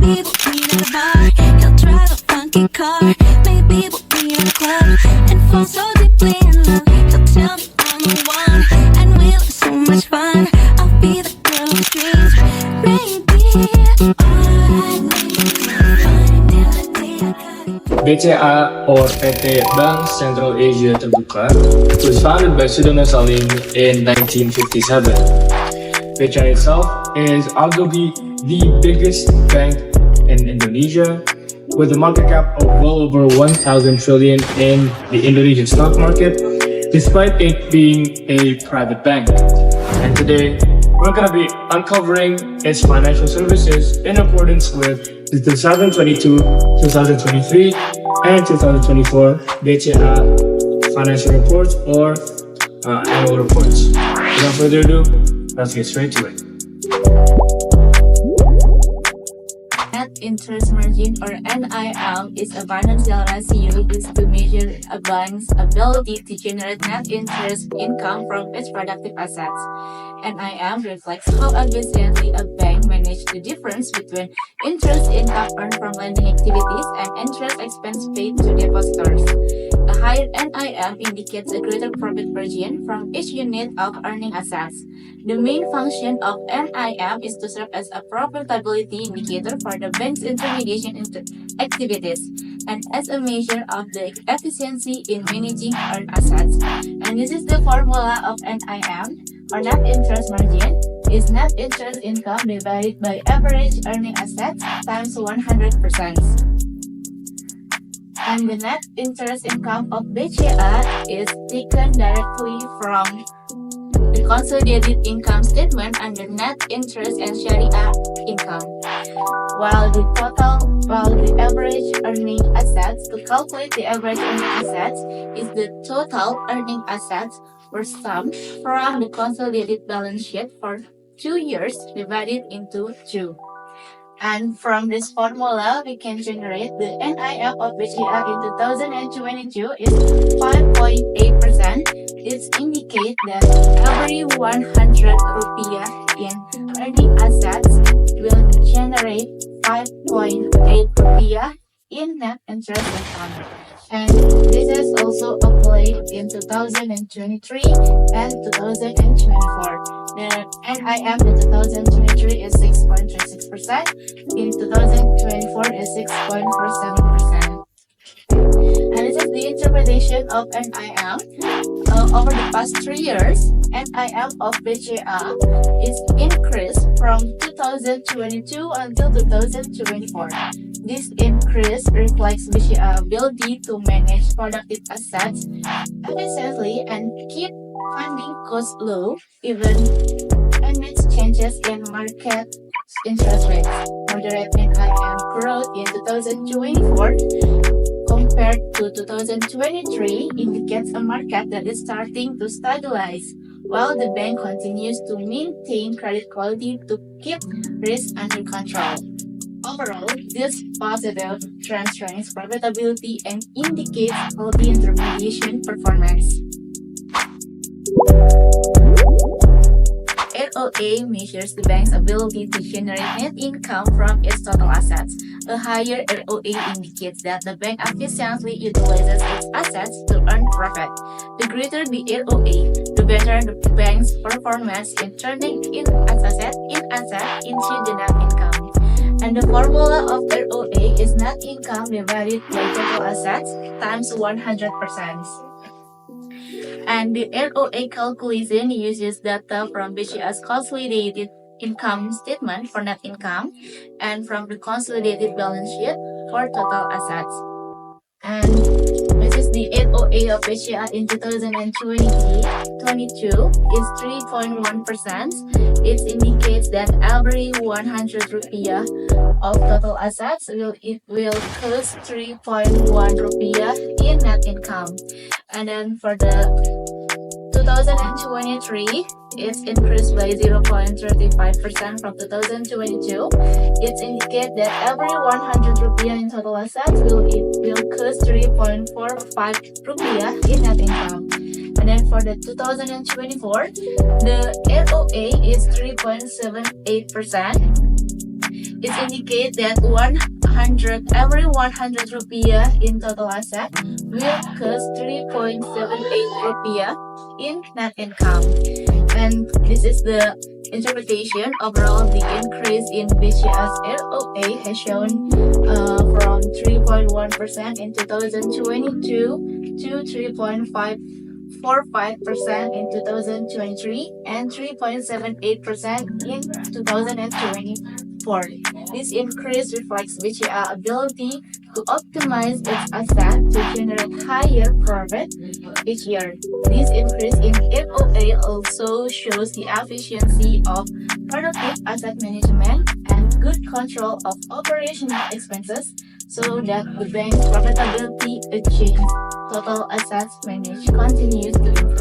Maybe we'll meet at a bar. He'll drive a funky car. Maybe we'll meet at a club and fall so deeply in love. He'll tell me I'm the one, and we'll have so much fun. I'll be the girl of his dreams. Maybe BCA or PT Bank Central Asia Terbuka was founded by Sudono Salim in 1957. BCA itself is arguably the biggest bank in Indonesia, with a market cap of well over 1,000 trillion in the Indonesian stock market, despite it being a private bank. And today, we're going to be uncovering its financial services in accordance with the 2022, 2023, and 2024 BCA financial reports or annual reports. Without further ado, let's get straight to it. Net interest margin or NIM is a financial ratio used to measure a bank's ability to generate net interest income from its productive assets. NIM reflects how efficiently a bank manages the difference between interest income earned from lending activities and interest expense paid to depositors. A higher NIM indicates a greater profit margin from each unit of earning assets. The main function of NIM is to serve as a profitability indicator for the bank's intermediation activities and as a measure of the efficiency in managing earned assets. And this is the formula of NIM, or net interest margin, is net interest income divided by average earning assets times 100%. And the net interest income of BCA is taken directly from the consolidated income statement under net interest and Sharia income, while the average earning assets, to calculate the average earning assets, is the total earning assets were summed from the consolidated balance sheet for 2 years divided into 2. And from this formula, we can generate the NIM of BCA in 2022 is 5.8%. This indicates that every 100 rupiah in earning assets will generate 5.8 rupiah in net interest income. And this is also applied in 2023 and 2024. The NIM in 2023 is 6.36%, in 2024 is 6.47%. And this is the interpretation of NIM. Over the past 3 years, NIM of BCA is increased from 2022 until 2024. This increase reflects BCA's ability to manage productive assets efficiently and keep funding costs low, even amidst changes in market interest rates. Moderate NIM growth in 2024 compared to 2023 indicates a market that is starting to stabilize, while the bank continues to maintain credit quality to keep risk under control. Overall, this positive trend strengthens profitability and indicates healthy intermediation performance. ROA measures the bank's ability to generate net income from its total assets. A higher ROA indicates that the bank efficiently utilizes its assets to earn profit. The greater the ROA, the better the bank's performance in turning in asset into the net income. And the formula of ROA is net income divided by total assets times 100%. And the ROA calculation uses data from BCA's consolidated income statement for net income and from the consolidated balance sheet for total assets. And this is the ROA of BCA in 2022 is 3.1%. It indicates that every 100 rupiah of total assets will cost 3.1 rupiah in net income. And then for the 2023, it's increased by 0.35% from 2022. It indicates that every 100 rupiah in total assets will cost 3.45 rupiah in net income. And then for the 2024, the ROA is 3.78%. It indicates that every 100 rupiah in total asset will cost 3.78 rupiah in net income. And this is the interpretation. Overall, the increase in BCA's ROA has shown from 3.1% in 2022 to 3.545% in 2023 and 3.78% in 2024. This increase reflects BCA's ability to optimize its asset to generate higher profit each year. This increase in ROA also shows the efficiency of productive asset management and good control of operational expenses so that the bank's profitability against total assets managed continues to improve.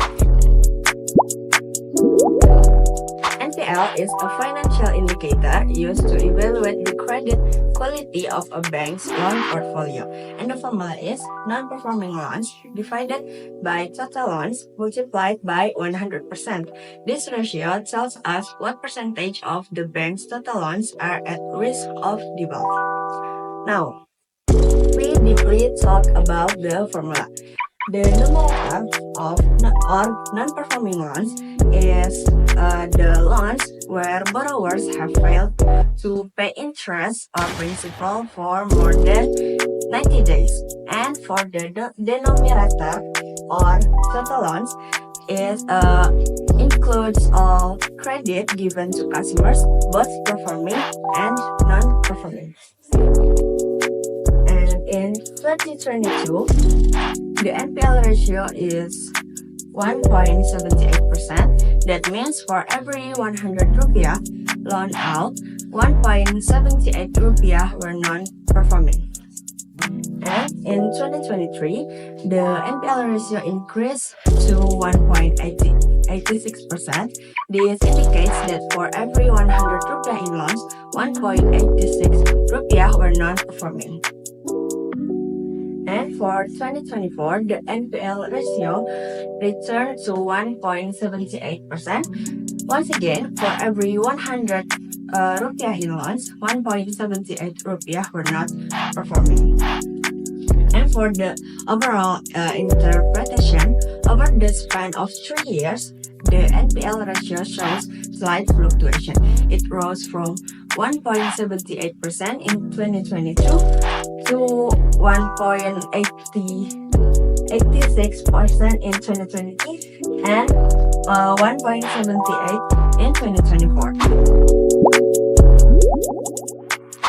NPL is a financial indicator used to evaluate the credit quality of a bank's loan portfolio, and the formula is non-performing loans divided by total loans multiplied by 100%. This ratio tells us what percentage of the bank's total loans are at risk of default. Now, we deeply talk about the formula. The numerator of non-performing loans is the loans where borrowers have failed to pay interest or principal for more than 90 days. And for the denominator or total loans is includes all credit given to customers, both performing and non-performing. And in 2022, the NPL ratio is 1.78%. That means for every 100 rupiah loaned out, 1.78 rupiah were non-performing. And in 2023, the NPL ratio increased to 1.86%. This indicates that for every 100 rupiah in loans, 1.86 rupiah were non-performing. And for 2024, the NPL ratio returned to 1.78%. Once again, for every 100 rupiah in loans, 1.78 rupiah were not performing. And for the overall interpretation, over the span of 3 years, the NPL ratio shows slight fluctuation. It rose from 1.78% in 2022 to 1.86% in 2023 and 1.78% in 2024.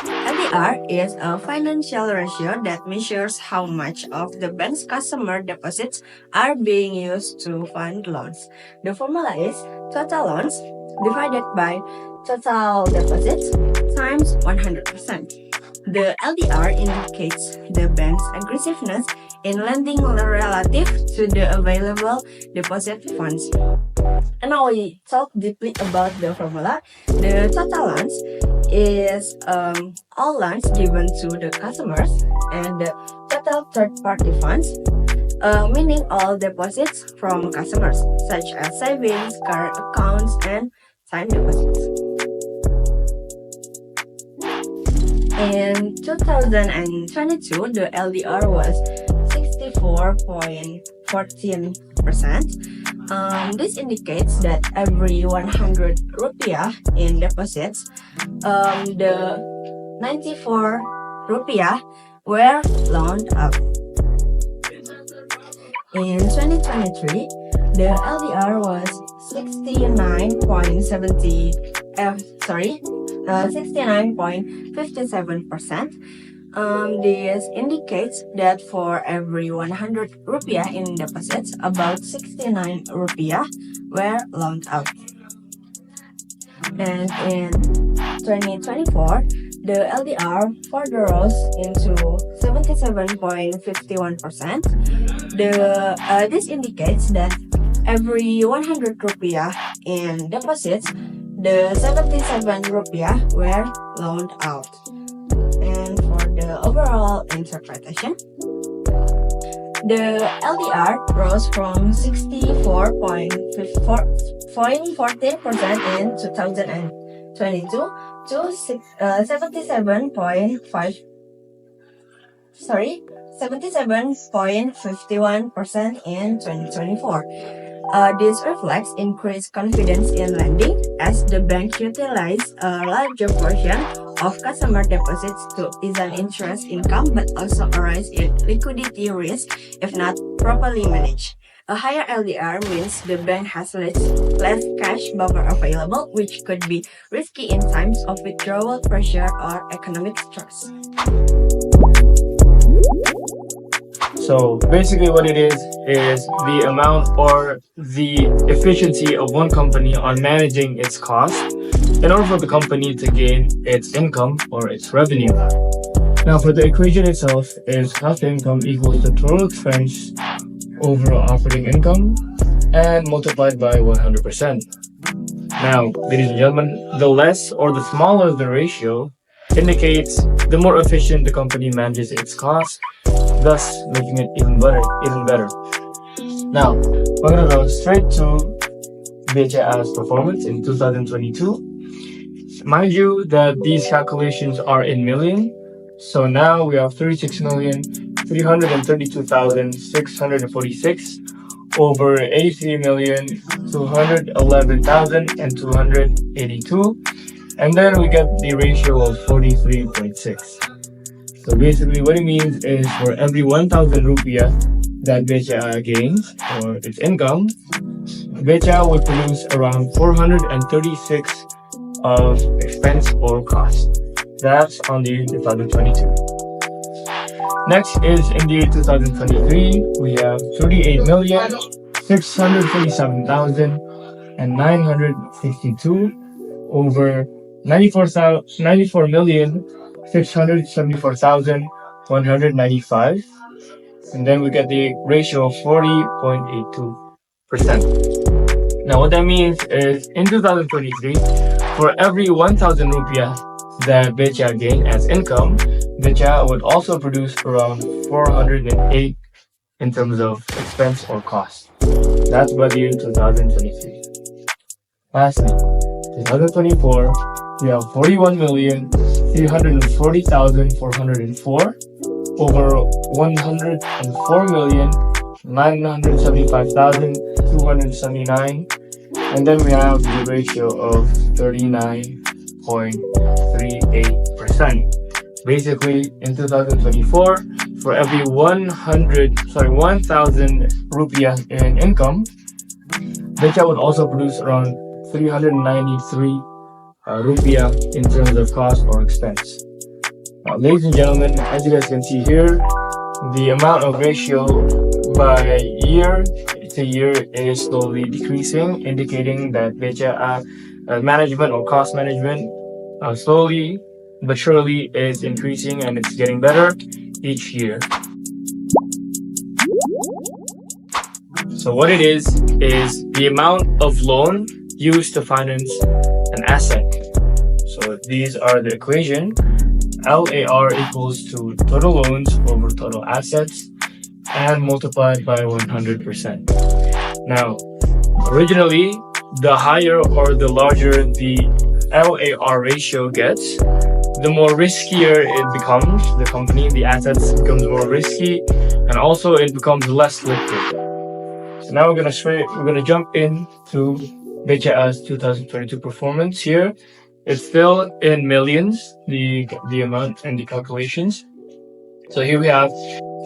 LDR is a financial ratio that measures how much of the bank's customer deposits are being used to fund loans. The formula is total loans divided by total deposits times 100%. The LDR indicates the bank's aggressiveness in lending relative to the available deposit funds. And now we talk deeply about the formula. The total loans is all loans given to the customers, and the total third-party funds, meaning all deposits from customers, such as savings, current accounts, and time deposits. In 2022, the LDR was 64.14%. This indicates that every 100 rupiah in deposits, the 94 rupiah were loaned out. In 2023, the LDR was 69.57%. This indicates that for every 100 rupiah in deposits, about 69 rupiah were loaned out. And in 2024, the LDR further rose into 77.51%. This indicates that every 100 rupiah in deposits, the 77 rupiah were loaned out. And for the overall interpretation, the LDR rose from 64.14% in 2022 to 77.51% in 2024. This reflects increased confidence in lending as the bank utilized a larger portion of customer deposits to ease an interest income, but also a rise in liquidity risk if not properly managed. A higher LDR means the bank has less cash buffer available, which could be risky in times of withdrawal pressure or economic stress. So basically what it is the amount or the efficiency of one company on managing its cost in order for the company to gain its income or its revenue. Now for the equation itself is cost income equals the total expense over operating income and multiplied by 100%. Now, ladies and gentlemen, the less or the smaller the ratio indicates the more efficient the company manages its cost, thus making it even better. Now, we're gonna go straight to BCA's performance in 2022. Mind you that these calculations are in million. So now we have 36,332,646 over 83,211,282, and then we get the ratio of 43.6. So basically what it means is for every 1,000 rupiah that BCA gains or its income, BCA would produce around 436 of expense or cost. That's on the year 2022. Next is in the year 2023, we have 38,647,962 over 94,674,195, and then we get the ratio of 40.82%. Now what that means is in 2023, for every 1,000 rupiah that BCA gained as income, BCA would also produce around 408 in terms of expense or cost. That's by the year 2023. Lastly, 2024, we have 41,340,404 over 104,975,279, and then we have the ratio of 39.38%. Basically, in 2024, for every 1,000 rupiah in income, BCA would also produce around 393 rupiah in terms of cost or expense. Now, ladies and gentlemen, as you guys can see here, the amount of ratio by year to year is slowly decreasing, indicating that BCA management or cost management slowly but surely is increasing and it's getting better each year. So what it is the amount of loan used to finance an asset. So these are the equation. LAR equals to total loans over total assets and multiplied by 100%. Now, originally, the higher or the larger the LAR ratio gets, the more riskier it becomes. The company, the assets becomes more risky, and also it becomes less liquid. So now we're gonna jump into BCA's 2022 performance here. It's still in millions, the amount and the calculations. So here we have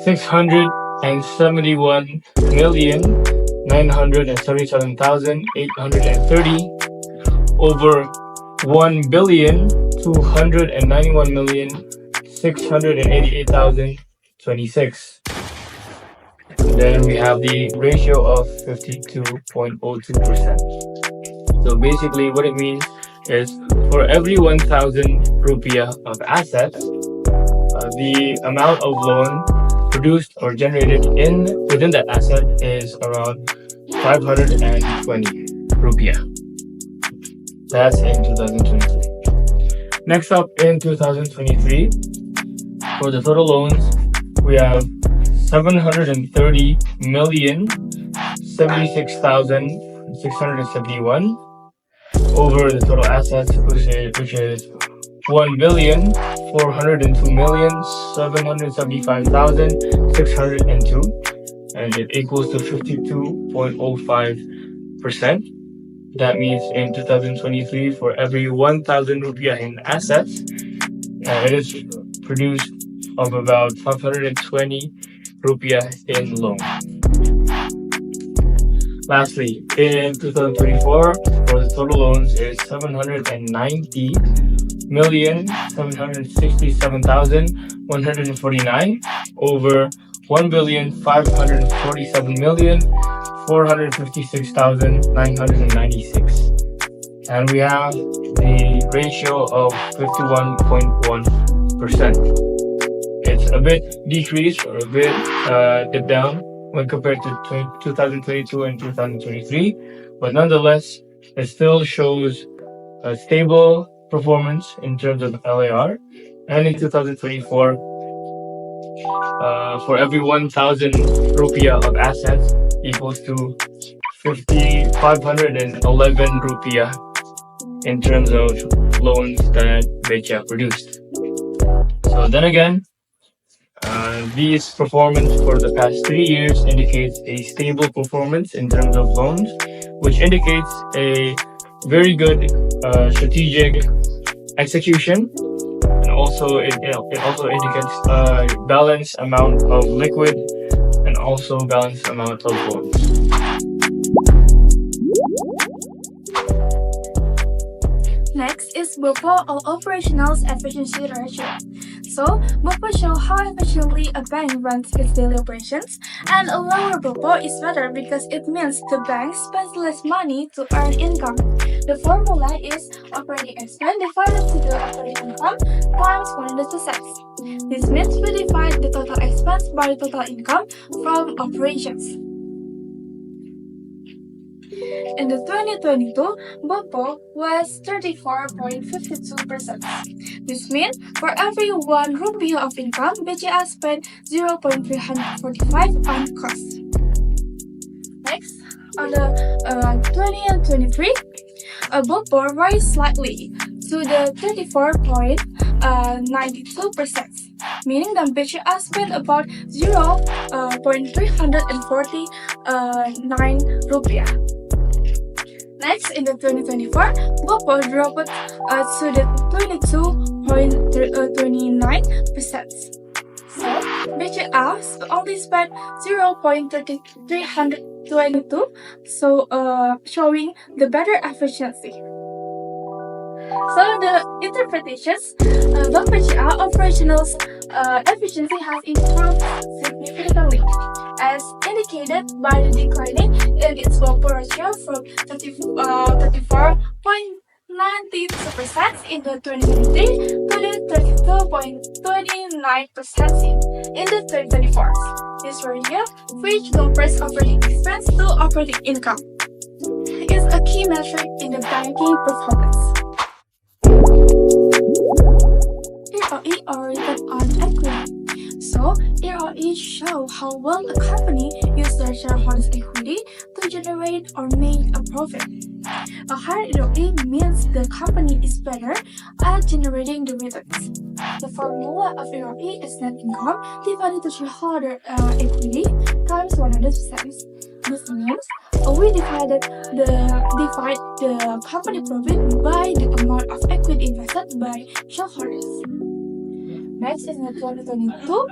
671,977,830 over 1,291,688,026. And then we have the ratio of 52.02%. So basically what it means is for every 1,000 rupiah of assets, the amount of loan produced or generated within that asset is around 520 rupiah. That's in 2022. Next up in 2023, for the total loans, we have 730,076,671 over the total assets, which is 1,402,775,602, and it equals to 52.05%. That means in 2023, for every 1,000 rupiah in assets, it is produced of about 520 rupiah in loan. Lastly, in 2024, for the total loans is 790,767,149 over 1,547,456,996. And we have the ratio of 51.1%. It's a bit decreased or a bit dipped down when compared to 2022 and 2023, but nonetheless, it still shows a stable performance in terms of LAR. And in 2024, for every 1,000 rupiah of assets equals to 511 rupiah in terms of loans that BCA produced. So then again, these performance for the past 3 years indicates a stable performance in terms of loans, which indicates a very good strategic execution, and also it also indicates a balanced amount of liquid and also balanced amount of loans. Next is BOPO or Operational Efficiency Ratio. So, BOPO shows how efficiently a bank runs its daily operations, and a lower BOPO is better because it means the bank spends less money to earn income. The formula is operating expense divided to the operating income times 100%. This means we divide the total expense by the total income from operations. In the 2022, BOPO was 34.52%. This means for every 1 rupiah of income, BCA spent 0.345 on costs. Next, on the 2023, BOPO rose slightly to the 34.92%, meaning that BCA spent about 0.349 rupiah. Next, in the 2024, BOPO dropped to the 22.29%. So, BCA only spent 0.322, so showing the better efficiency. So the interpretations, Bank BCA operational efficiency has improved significantly, as indicated by the declining in its BOPO ratio from 34.92% in the 2023 to the 32.29% in the 2024. This ratio, which compares operating expense to operating income, is a key metric in the banking performance. ROE or return on equity. So, ROE shows how well a company uses their shareholders' equity to generate or make a profit. A higher ROE means the company is better at generating the returns. The formula of ROE is net income divided to shareholder equity times 100%. This means we divide the company profit by the amount of equity invested by shareholders. Next, in the 2022,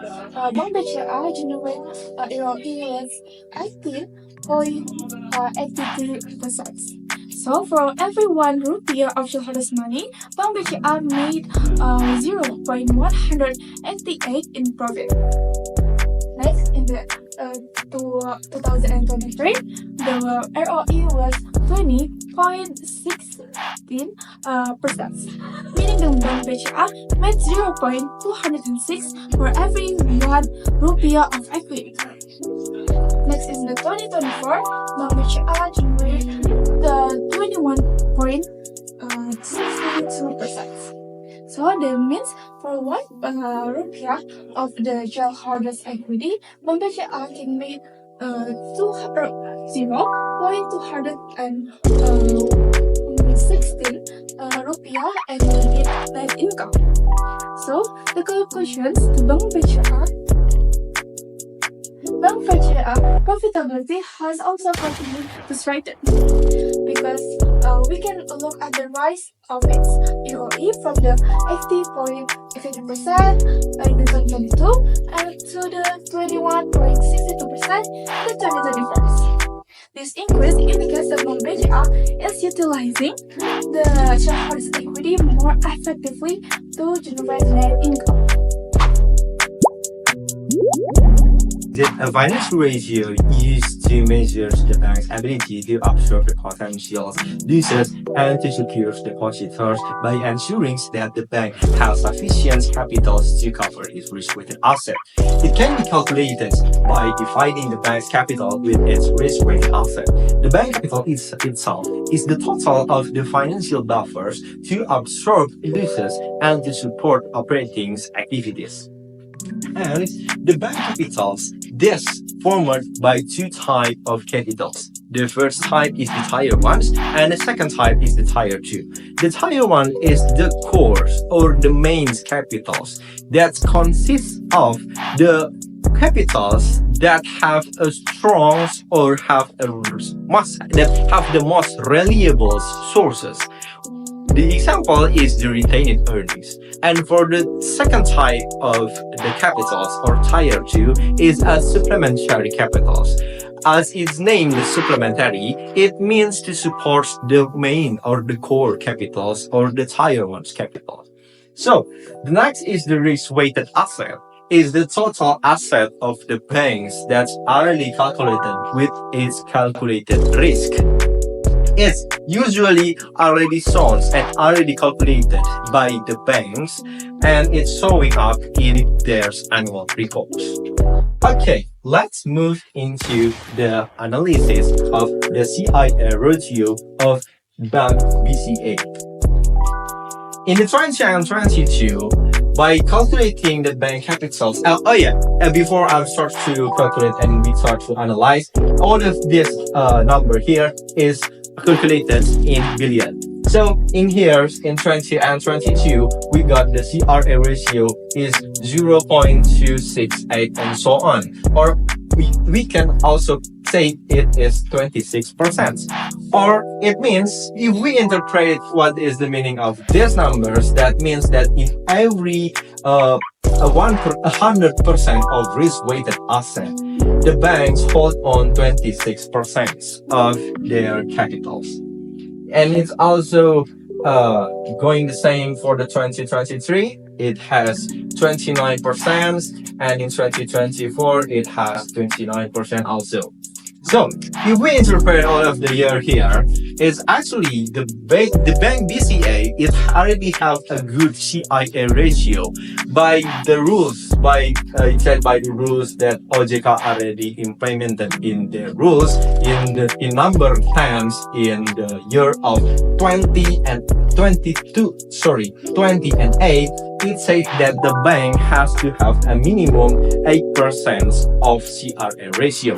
Bank BCA generated ROE was 18.83%. So, for every 1 rupiah of shareholders' money, Bank BCA made 0.188 in profit. Next, in the 2023, the ROE was 20.16%, meaning the Bank BCA made 0.206 for every 1 rupiah of equity. Next is the 2024, Bank BCA generated the 21.62%. So that means for 1 rupiah of the shareholders' equity, Bank BCA can make 0.216 rupiah rupiah accumulated net income. So, the conclusions, the Bank BCA profitability has also continued to strengthen because we can look at the rise of its ROE from the 80.82% in 2022 and to the 21.62% in 2024. This increase indicates that Bank BCA is utilizing the shareholders' equity more effectively to generate net income. A financial ratio used to measure the bank's ability to absorb the potential losses and to secure depositors by ensuring that the bank has sufficient capital to cover its risk-weighted asset. It can be calculated by dividing the bank's capital with its risk-weighted asset. The bank capital itself is the total of the financial buffers to absorb losses and to support operating activities. And the bank capitals, this formed by two types of capitals. The first type is the Tier 1 and the second type is the Tier 2. The Tier 1 is the core or the main capitals that consists of the capitals that have a strong or have the most reliable sources. The example is the retained earnings. And for the second type of the capitals or Tier 2 is a supplementary capitals. As its name is supplementary, it means to support the main or the core capitals or the Tier 1 capital. So the next is the risk-weighted asset. Is the total asset of the banks that's already calculated with its calculated risk. Is usually already shown and already calculated by the banks, and it's showing up in their annual reports. Okay, let's move into the analysis of the CIR ratio of Bank BCA. In the 2022, by calculating the bank capitals, before I start to calculate and we start to analyze, all of this number here is calculated in billion. So in here, in 2022, we got the CRA ratio is 0.268 and so on. Or we can also say it is 26%. Or it means, if we interpret what is the meaning of these numbers, that means that in every 100% of risk-weighted asset, the banks hold on 26% of their capitals. And it's also going the same for the 2023. It has 29%, and in 2024, it has 29% also. So, if we interpret all of the year here, is actually the bank BCA, it already have a good CIA ratio by the rules, by the rules that OJK already implemented in the rules in number times in the year of 20 and 8. It says that the bank has to have a minimum 8% of CRA ratio.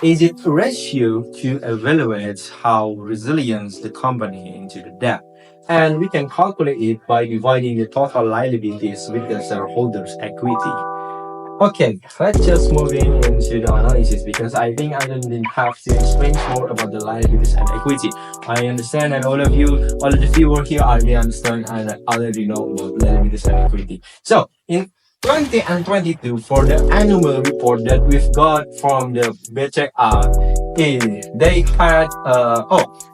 Is it a ratio to evaluate how resilient the company into the debt? And we can calculate it by dividing the total liabilities with the shareholders' equity. Okay, let's just move into the analysis because I think I don't have to explain more about the liabilities and equity. I understand, and all of the viewers here already understand and already know about liabilities and equity. So, in 20 and 22 for the annual report that we've got from the BCA, they had I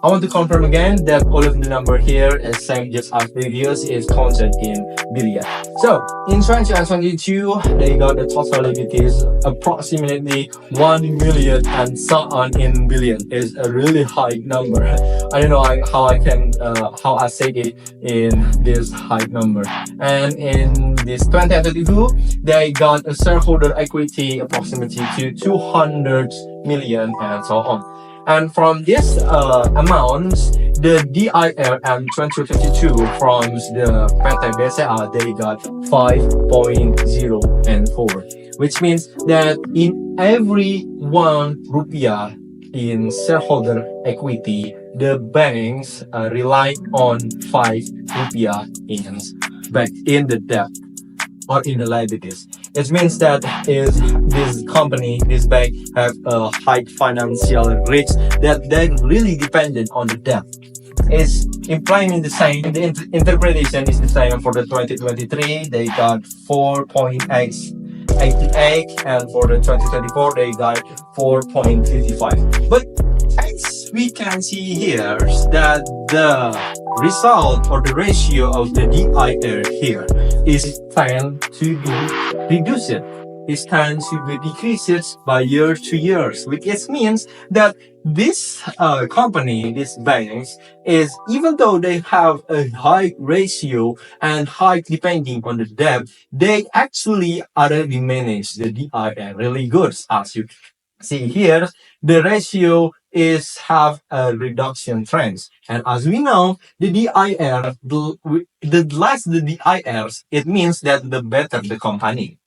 want to confirm again that all of the number here is same just as previous, is counted in billion. So in 20 and 22 they got the total liabilities approximately 1 million and so on in billion. Is a really high number. I don't know how I say it in this high number. And in this 2022 they got a shareholder equity approximately to 200 million and so on. And from this amounts, the DIR and 2022 from the PT BCA, they got 5.0 and 4, which means that in every 1 rupiah in shareholder equity, the banks rely on 5 rupiah in the debt or in the liabilities. It means that is this company, this bank have a high financial risk that they really dependent on the debt. Is implying the same. The interpretation is the same for the 2023. They got 4.88, and for the 2024 they got 4.55. But as we can see here, that the result or the ratio of the DIR here is tend to be reduced. Is tend to be decreased by year to years, which means that this company, these banks, is even though they have a high ratio and high depending on the debt, they actually already manage the DIR really good. As you see here, the ratio is have a reduction trends. And as we know, the DIR, the less the DIRs, it means that the better the company.